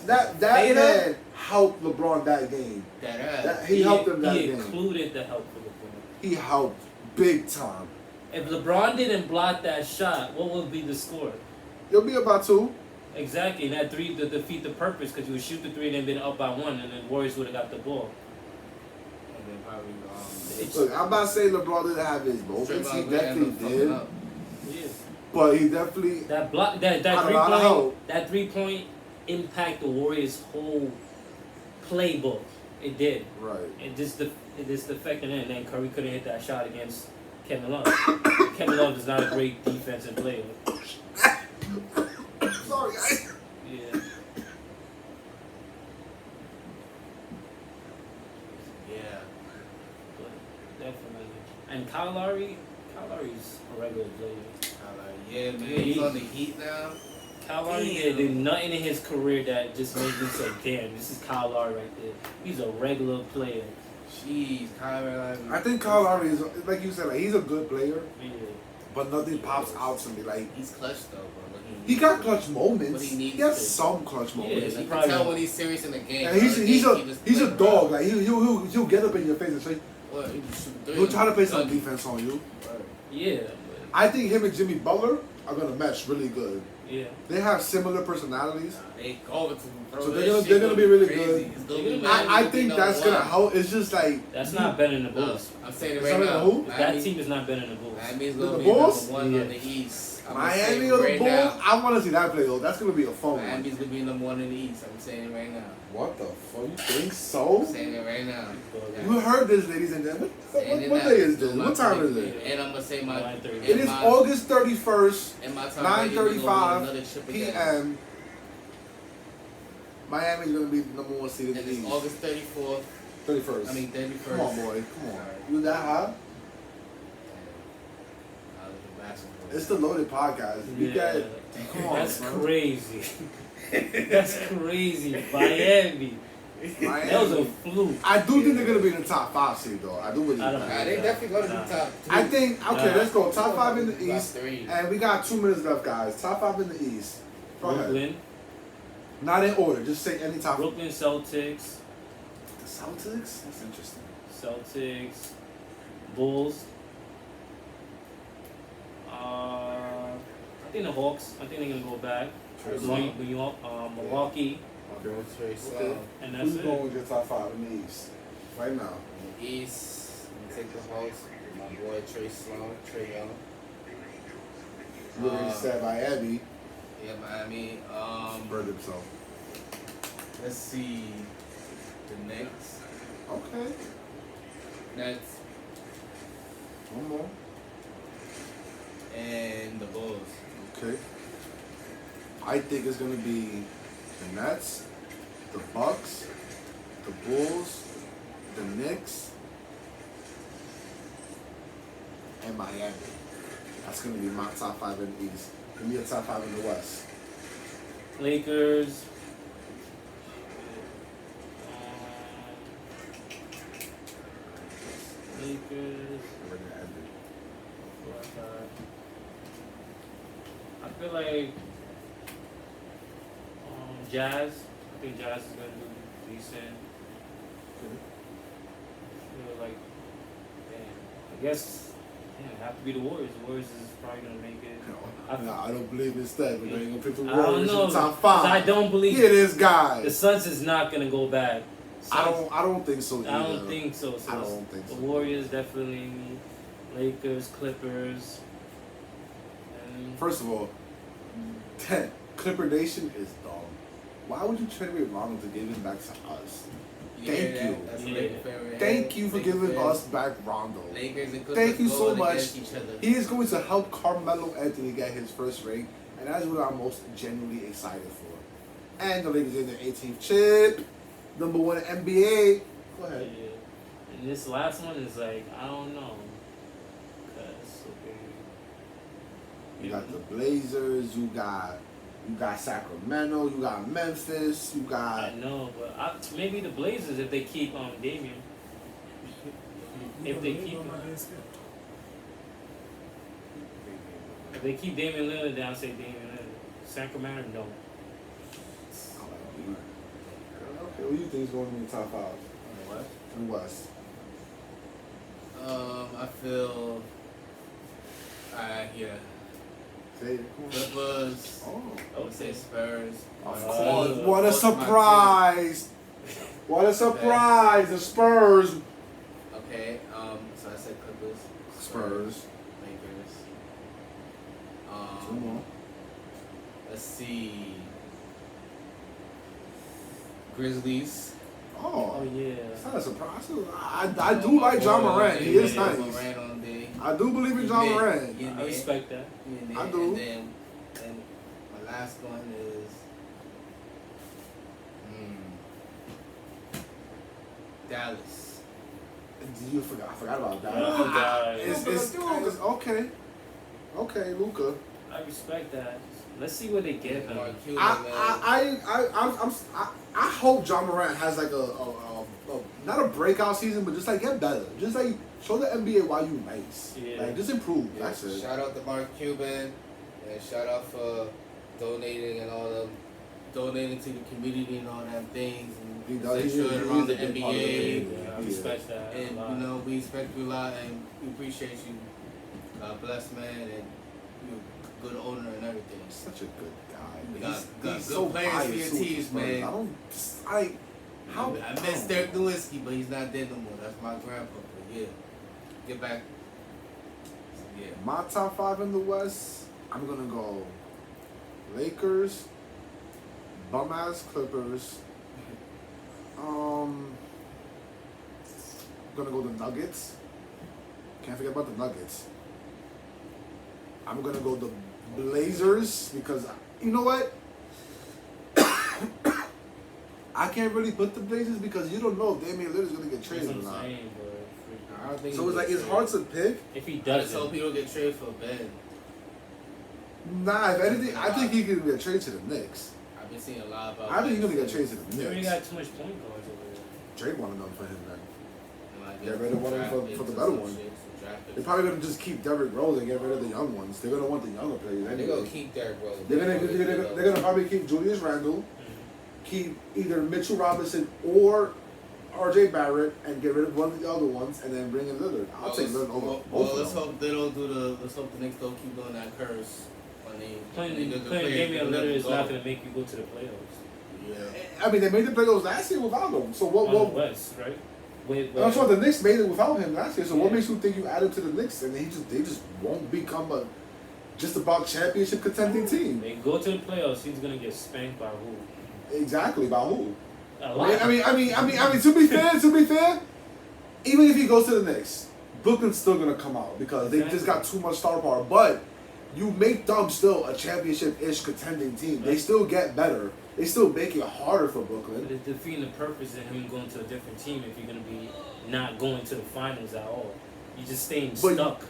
Speaker 1: that man helped LeBron that game. He helped him that
Speaker 3: He
Speaker 1: game.
Speaker 3: included the help for LeBron.
Speaker 1: He helped big time.
Speaker 3: If LeBron didn't block that shot, what would be the score?
Speaker 1: It'll be about 2.
Speaker 3: Exactly, and that 3 to defeat the purpose, because you would shoot the 3 and then been up by 1, and then Warriors would have got the ball.
Speaker 2: And then probably
Speaker 1: Look, I'm not saying LeBron didn't have his moments. He definitely did.
Speaker 3: Yeah.
Speaker 1: But he definitely
Speaker 3: That block, that
Speaker 1: had a lot of help.
Speaker 3: 3-point impact the Warriors' whole playbook. It did.
Speaker 1: Right.
Speaker 3: It just defected in, and then Curry couldn't hit that shot against Kevin Love. Kevin Love is not a great defensive player.
Speaker 1: Sorry,
Speaker 3: Yeah.
Speaker 2: Yeah.
Speaker 3: But definitely. And Kyle Lowry's a regular player.
Speaker 2: Yeah, man. He's on the Heat now.
Speaker 3: Kyle Lowry did nothing in his career that just made me say, damn, this is Kyle Lowry right there. He's a regular player.
Speaker 2: Jeez, Kyle Lowry.
Speaker 1: I think Kyle Lowry is, like you said, like he's a good player,
Speaker 3: Yeah.
Speaker 1: but nothing pops out to me. Like
Speaker 2: He's clutch though, bro.
Speaker 1: he got clutch moments.
Speaker 2: But he needs
Speaker 1: has
Speaker 2: to.
Speaker 1: some clutch moments.
Speaker 3: Yeah,
Speaker 2: You can tell when he's serious in the game.
Speaker 1: And he's a dog. Like he'll get up in your face and say he'll try to play some defense on you.
Speaker 3: Yeah.
Speaker 1: I think him and Jimmy Butler are gonna mesh really good.
Speaker 3: Yeah.
Speaker 1: They have similar personalities,
Speaker 2: They go to
Speaker 1: so they're gonna be really good.
Speaker 2: good.
Speaker 1: I think that's gonna help. It's just like
Speaker 3: That's not better than the Bulls.
Speaker 2: I'm saying it
Speaker 1: It's
Speaker 2: right
Speaker 1: not
Speaker 2: now.
Speaker 1: who?
Speaker 3: That team is not better than the Bulls.
Speaker 2: Miami's
Speaker 1: The
Speaker 2: gonna be
Speaker 1: Bulls?
Speaker 2: number 1
Speaker 3: Yeah.
Speaker 2: on the East.
Speaker 1: Miami or the
Speaker 2: right
Speaker 1: Bulls?
Speaker 2: now.
Speaker 1: I want to see that play though. That's gonna be a fun one.
Speaker 2: Miami's gonna be number one in the East. I'm saying it right now.
Speaker 1: What the fuck? You think so?
Speaker 2: I'm saying it right now.
Speaker 1: You heard this, ladies and gentlemen.
Speaker 2: Saying it
Speaker 1: What
Speaker 2: now.
Speaker 1: day is this?
Speaker 2: Do my
Speaker 1: What time is
Speaker 2: prediction.
Speaker 1: it?
Speaker 2: And I'm gonna say my.
Speaker 3: 9:30.
Speaker 1: It is August 31st,
Speaker 2: In my time,
Speaker 1: 9:35 p.m. Miami's gonna be the number one seed in
Speaker 2: And
Speaker 1: the
Speaker 2: it's
Speaker 1: East.
Speaker 2: August 34th.
Speaker 1: 31st.
Speaker 2: I mean 31st.
Speaker 1: Come on, boy. Come on. You that high? It's the Loaded Podcast. We got. Come on,
Speaker 3: That's
Speaker 1: man.
Speaker 3: crazy. That's crazy. Miami.
Speaker 1: Miami.
Speaker 3: That was a fluke.
Speaker 1: I do think they're gonna be in the top 5 seed though. I do believe
Speaker 3: I don't
Speaker 1: that.
Speaker 2: They definitely go to the
Speaker 3: Nah.
Speaker 2: top 3.
Speaker 1: I think okay.
Speaker 3: Nah.
Speaker 1: Let's go top 5 in the
Speaker 2: Top
Speaker 1: East,
Speaker 2: 3.
Speaker 1: and we got 2 minutes left, guys. Top 5 in the East. Go ahead.
Speaker 3: Brooklyn.
Speaker 1: Not in order. Just say any top.
Speaker 3: Brooklyn Celtics.
Speaker 1: The Celtics. That's interesting.
Speaker 3: Celtics. Bulls. I think the Hawks. I think they're gonna go back. New York, Milwaukee,
Speaker 1: Okay.
Speaker 2: Trey Sloan.
Speaker 3: and that's
Speaker 1: Who's
Speaker 3: it.
Speaker 1: going with your top 5 in the East right now?
Speaker 2: In the East, I'm gonna take the Hawks. My boy Trey Sloan, Trey Young.
Speaker 1: You already said Miami.
Speaker 2: Yeah, Miami.
Speaker 1: Bird himself.
Speaker 2: Let's see. The Knicks.
Speaker 1: Okay.
Speaker 2: Nets.
Speaker 1: One more.
Speaker 2: And the Bulls.
Speaker 1: Okay. I think it's gonna be the Nets, the Bucks, the Bulls, the Knicks, and Miami. That's gonna be my top 5 in the East. Give me a top 5 in the West.
Speaker 3: Lakers. Lakers.
Speaker 1: We're gonna end it.
Speaker 3: I feel like Jazz. I think Jazz is gonna do decent. I feel like, damn. I guess, it have to be the Warriors. The Warriors is probably gonna make it.
Speaker 1: I don't believe in Steph, but they ain't gonna pick the
Speaker 3: I don't
Speaker 1: Warriors in
Speaker 3: know.
Speaker 1: the top
Speaker 3: 'Cause
Speaker 1: 5.
Speaker 3: I don't believe
Speaker 1: Hear this guy.
Speaker 3: the Suns is not gonna go back.
Speaker 1: I don't think so either.
Speaker 3: I don't think so. So
Speaker 1: I don't think so.
Speaker 3: The Warriors definitely. Lakers, Clippers. And
Speaker 1: First of all, Clipper Nation is dumb. Why would you trade away Rondo to give him back to us? Thank you.
Speaker 2: That's
Speaker 3: Yeah.
Speaker 2: a Laker favorite.
Speaker 1: Thank you for
Speaker 2: Laker
Speaker 1: giving
Speaker 2: fans.
Speaker 1: us back Rondo.
Speaker 2: Lakers and Clippers
Speaker 1: Thank you so
Speaker 2: going
Speaker 1: much.
Speaker 2: against each other.
Speaker 1: He is going to help Carmelo Anthony get his first ring, and that is what I'm most genuinely excited for. And the Lakers in their 18th chip, number 1 in NBA. Go ahead.
Speaker 3: yeah. And this last one is like, I don't know. 'Cause, okay.
Speaker 1: You got the Blazers. You got Sacramento. You got Memphis. You got.
Speaker 3: I know, but maybe the Blazers if they keep Damian. If they keep Damian Lillard down, say Damian Lillard. Sacramento, no.
Speaker 1: Okay, what do you think is going to be the top 5
Speaker 2: What?
Speaker 1: in the West?
Speaker 2: I feel. Yeah.
Speaker 1: Say it. Come on.
Speaker 2: Clippers.
Speaker 1: Oh.
Speaker 2: I would say Spurs.
Speaker 1: Of
Speaker 3: Uh,
Speaker 1: course. What a
Speaker 2: Of course, my
Speaker 1: surprise! What a surprise! The Spurs.
Speaker 2: team. Okay. So I said Clippers.
Speaker 1: Spurs.
Speaker 2: Lakers.
Speaker 1: Two more.
Speaker 2: Let's see. Grizzlies.
Speaker 3: Oh
Speaker 1: Oh.
Speaker 3: yeah.
Speaker 1: It's not a surprise. I do like John Morant. He is nice.
Speaker 2: Morant on day.
Speaker 1: I do believe in John Morant.
Speaker 3: I respect that.
Speaker 1: I do.
Speaker 2: And then my last one is Dallas.
Speaker 1: I forgot about that.
Speaker 3: Oh, God.
Speaker 1: It's okay. Okay, Luka.
Speaker 3: I respect that. Let's see what they give him.
Speaker 2: Mark Cuban, man.
Speaker 1: I hope John Morant has like a not a breakout season, but just like get better. Just like show the NBA why you nice.
Speaker 3: Yeah.
Speaker 1: Like just improve.
Speaker 2: Yeah,
Speaker 1: That's it.
Speaker 2: shout out to Mark Cuban and shout out for donating and all them donating to the community and all them things
Speaker 1: He
Speaker 2: and
Speaker 1: does.
Speaker 2: stay sure around the NBA.
Speaker 3: Yeah, I respect that.
Speaker 2: And
Speaker 3: a lot.
Speaker 2: we respect you a lot and we appreciate you. God bless, man, and you're a good owner and everything.
Speaker 1: Such a good guy.
Speaker 2: We got
Speaker 1: He's
Speaker 2: good
Speaker 1: so
Speaker 2: players for
Speaker 1: biased
Speaker 2: your
Speaker 1: too with
Speaker 2: teams,
Speaker 1: his money.
Speaker 2: man.
Speaker 1: How
Speaker 2: I miss Dirk Nowitzki, but he's not there no more. That's my grandpa. But yeah, get back. So, yeah.
Speaker 1: My top 5 in the West. I'm gonna go Lakers, bum ass Clippers. I'm gonna go the Nuggets. Can't forget about the Nuggets. I'm gonna go the Blazers because you know what? I can't really put the Blazers because you don't know if Damian Lillard's gonna get traded or
Speaker 3: That's what
Speaker 1: not.
Speaker 3: I'm saying,
Speaker 2: I don't think
Speaker 1: So
Speaker 2: he
Speaker 1: it's like
Speaker 2: gets
Speaker 1: it's hard to
Speaker 2: traded.
Speaker 1: pick.
Speaker 3: if he
Speaker 2: I just
Speaker 3: doesn't,
Speaker 2: hope he don't get traded for Ben.
Speaker 1: Nah, if anything, I think he could get traded to the Knicks.
Speaker 2: I've been seeing a lot about.
Speaker 1: I think he's
Speaker 2: Ben
Speaker 1: gonna get
Speaker 2: since-
Speaker 1: traded to the
Speaker 3: he already
Speaker 1: Knicks.
Speaker 3: got too much point guards over there.
Speaker 1: Drake wanted them for him, man.
Speaker 2: like,
Speaker 1: Get rid of one
Speaker 2: draft
Speaker 1: for
Speaker 2: picks
Speaker 1: the
Speaker 2: and
Speaker 1: better
Speaker 2: some
Speaker 1: one.
Speaker 2: shit, some draft picks.
Speaker 1: They're probably gonna just keep Derrick Rose and get rid of the young ones. They're gonna want the younger players.
Speaker 2: They're
Speaker 1: Anyway.
Speaker 2: gonna keep Derrick Rose.
Speaker 1: They're gonna probably keep Julius Randle, keep either Mitchell Robinson or R.J. Barrett, and get rid of one of the other ones, and then bring in Lillard. I'll take Lillard over both
Speaker 2: Well,
Speaker 1: of
Speaker 2: let's
Speaker 1: them.
Speaker 2: hope they don't do the. Let's hope the Knicks don't keep doing that curse when they
Speaker 3: Playing
Speaker 2: the
Speaker 3: Damian
Speaker 2: players
Speaker 3: Lillard is
Speaker 2: go.
Speaker 3: not going to make you go to the playoffs.
Speaker 2: Yeah.
Speaker 1: I mean, they made the playoffs last year without him. So what?
Speaker 3: On the
Speaker 1: What?
Speaker 3: West, right? Wait,
Speaker 1: I'm sure the Knicks made it without him last year. So what
Speaker 3: Yeah.
Speaker 1: makes you think you added to the Knicks and they just won't become a just about championship contending team?
Speaker 3: They go to the playoffs. He's going to get spanked by who?
Speaker 1: Exactly, by who?
Speaker 3: A lot.
Speaker 1: I mean, to be fair, even if he goes to the Knicks, Brooklyn's still gonna come out because they just got too much star power. But you make them still a championship-ish contending team. They still get better. They still make it harder for Brooklyn.
Speaker 3: But it's defeating the purpose of him going to a different team if you're going to be not going to the finals at all. You're just staying
Speaker 1: But-
Speaker 3: stuck.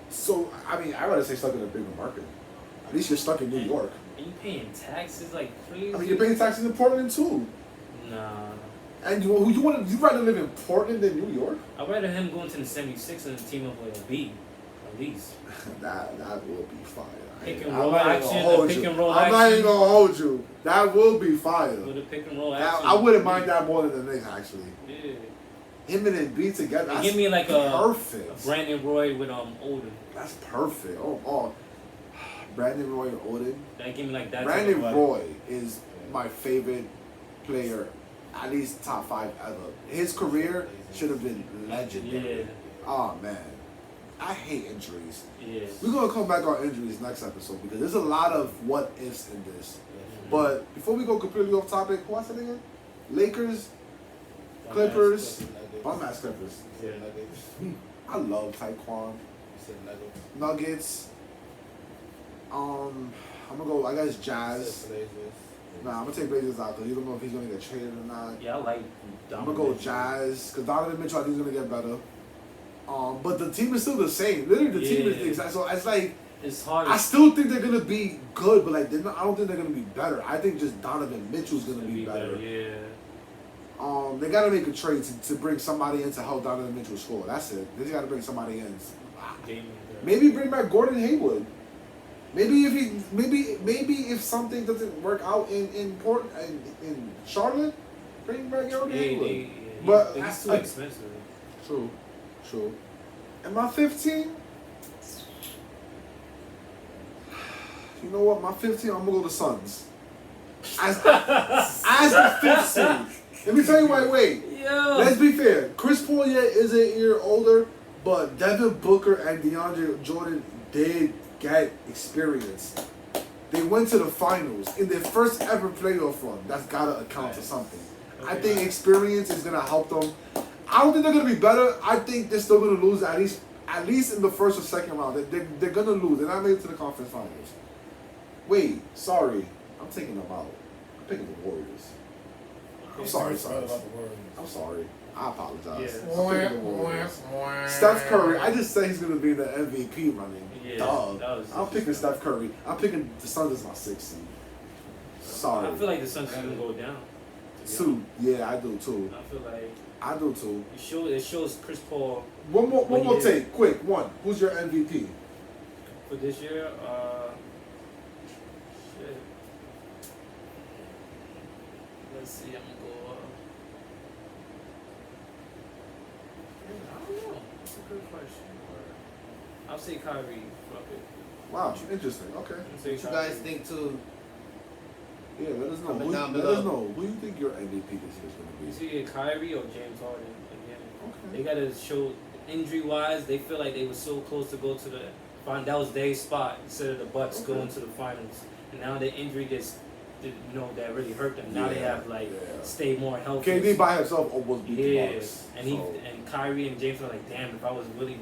Speaker 1: So I mean, I'd rather say stuck in a bigger market. At least you're stuck in New York.
Speaker 3: And you paying taxes like crazy.
Speaker 1: I mean, you're paying taxes in Portland too.
Speaker 3: Nah.
Speaker 1: And you rather live in Portland than New York?
Speaker 3: I'd rather him going to the 76 and team up with a B, at least.
Speaker 1: that will be fire.
Speaker 3: Pick and
Speaker 1: I'm
Speaker 3: roll
Speaker 1: not even
Speaker 3: action,
Speaker 1: gonna hold
Speaker 3: pick
Speaker 1: you.
Speaker 3: and roll
Speaker 1: I'm not
Speaker 3: action.
Speaker 1: even gonna hold you. That will be fire.
Speaker 3: With a pick and roll
Speaker 1: That-
Speaker 3: action.
Speaker 1: I wouldn't mind that more than the Knicks actually.
Speaker 3: Yeah.
Speaker 1: Him and Embiid together.
Speaker 3: They
Speaker 1: That's
Speaker 3: give me like a
Speaker 1: perfect.
Speaker 3: Brandon Roy with Odin.
Speaker 1: That's perfect. Oh, Brandon Roy and Odin.
Speaker 3: That give me like that.
Speaker 1: Brandon
Speaker 3: type of vibe.
Speaker 1: Roy is my favorite player, at least top 5 ever. His career should have been legendary.
Speaker 3: Yeah.
Speaker 1: Oh man, I hate injuries.
Speaker 3: Yeah.
Speaker 1: We're gonna come back on injuries next episode because there's a lot of what ifs in this. But before we go completely off topic, who I said again? Lakers, Clippers, bum ass Clippers.
Speaker 3: Yeah.
Speaker 1: I love Taekwon. Nuggets. I'm gonna go. I guess Jazz. Nah, I'm gonna take Blazers out because you don't know if he's gonna get traded or not.
Speaker 3: Yeah, I like
Speaker 1: I'm gonna go Jazz because Donovan Mitchell I think is gonna get better. But the team is still the same. Literally, the team is the exact. So it's like
Speaker 3: It's hard.
Speaker 1: I still think they're gonna be good, but like I don't think they're gonna be better. I think just Donovan Mitchell's gonna be better.
Speaker 3: Yeah.
Speaker 1: They gotta make a trade to bring somebody in to help Donovan Mitchell score. That's it. They just gotta bring somebody in. Maybe bring back Gordon Hayward. Maybe if something doesn't work out in Charlotte, bring back Gordon Hayward. But
Speaker 3: he's too expensive.
Speaker 1: True. And my 15. You know what? My 15. I'm gonna go to Suns. As the 5th seed. Let me tell you why. Wait.
Speaker 3: Yo.
Speaker 1: Let's be fair. Chris Paul is a year older, but Devin Booker and DeAndre Jordan did get experience. They went to the finals in their first ever playoff run. That's gotta account for something. I think experience is gonna help them. I don't think they're gonna be better. I think they're still gonna lose at least in the first or second round. They're gonna lose. They're not made it to the conference finals. Wait, sorry, I'm taking them out. I'm picking the Warriors. I'm sorry, Suns. I'm sorry. I apologize.
Speaker 3: Yeah.
Speaker 1: I'm picking the Warriors. Steph Curry. I just said he's gonna be in the MVP running.
Speaker 3: Yeah,
Speaker 1: Dog.
Speaker 3: that was
Speaker 1: I'm picking Steph Curry. I'm picking the Suns as my 6th seed. Sorry.
Speaker 3: I feel like the Suns are gonna go down.
Speaker 1: Two. Yeah, I do too.
Speaker 3: I feel like
Speaker 1: I do too.
Speaker 3: it shows Chris Paul
Speaker 1: One more
Speaker 3: year.
Speaker 1: take. Quick. One. Who's your MVP?
Speaker 3: for this year. Shit. Let's see. I'm gonna go. I don't know. That's a good question. I'll say Kyrie. Fuck it.
Speaker 1: Wow. Interesting. Okay.
Speaker 3: I'll say
Speaker 2: What you
Speaker 3: Kyrie.
Speaker 2: guys think too?
Speaker 1: Yeah, let us know.
Speaker 2: Comment down
Speaker 1: Let
Speaker 2: below.
Speaker 1: us know who you think your MVP this year is going to be.
Speaker 3: Is it Kyrie or James Harden again?
Speaker 1: Okay.
Speaker 3: They gotta show injury wise. They feel like they were so close to go to the that was their spot instead of the Bucks going to the finals. And now the injury that really hurt them. Now they have stay more healthy.
Speaker 1: KD by himself almost beat the Bucks.
Speaker 3: And and Kyrie and James were like, damn, if I was really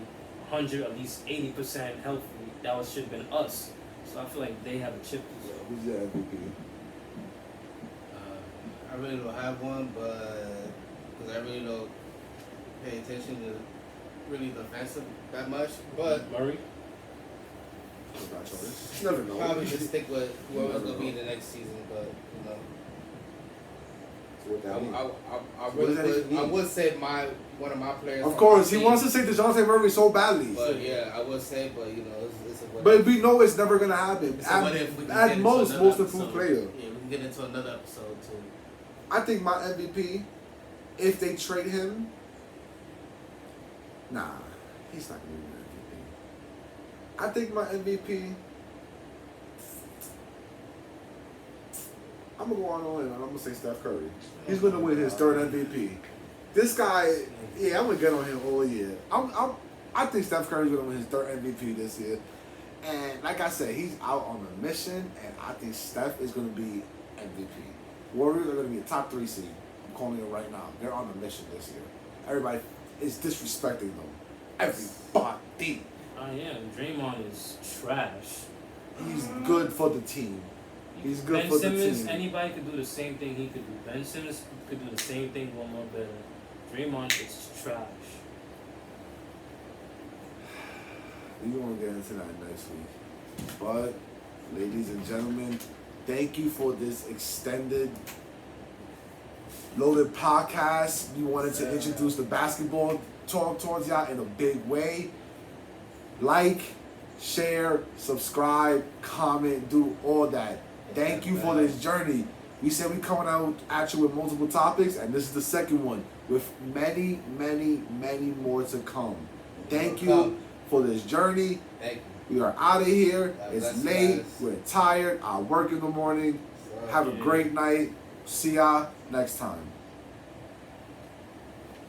Speaker 3: 100, at least 80% healthy, that should have been us. So I feel like they have a chip.
Speaker 1: Who's your MVP?
Speaker 2: I really don't have one, but because I really don't pay attention to really the offensive that much. But
Speaker 3: Murray.
Speaker 1: You never know.
Speaker 2: Probably just stick with whoever's gonna be in the next season. But I would say one of my players.
Speaker 1: Of course, he wants to say DeJounte Murray so badly.
Speaker 2: But I would say, but it's a what.
Speaker 1: But we know it's never gonna happen. At most improved player.
Speaker 2: Yeah, we can get into another episode too.
Speaker 1: I think my MVP, if they trade him, nah, he's not gonna be an MVP. I think my MVP, I'm gonna go on and I'm gonna say Steph Curry. He's gonna win his third MVP. This guy, I'm gonna get on him all year. I think Steph Curry's gonna win his third MVP this year. And like I said, he's out on a mission, and I think Steph is gonna be MVP. Warriors are going to be a top 3 seed. I'm calling it right now. They're on a mission this year. Everybody is disrespecting them. Everybody.
Speaker 3: Draymond is trash.
Speaker 1: He's good for the team. He's good
Speaker 3: Ben
Speaker 1: for
Speaker 3: Simmons,
Speaker 1: the team.
Speaker 3: Anybody could do the same thing he could do. Ben Simmons could do the same thing, one more better. Draymond is trash.
Speaker 1: We won't get into that next week. But, ladies and gentlemen, thank you for this extended, loaded podcast. We wanted to introduce the basketball talk towards y'all in a big way. Like, share, subscribe, comment, do all that. Thank you for this journey. We said we coming out at you with multiple topics, and this is the second one with many, many, many more to come. Thank you for this journey.
Speaker 2: Thank you.
Speaker 1: We are out of here. It's
Speaker 2: bless
Speaker 1: late.
Speaker 2: guys.
Speaker 1: We're tired. I work in the morning. Have a great night. See y'all next time.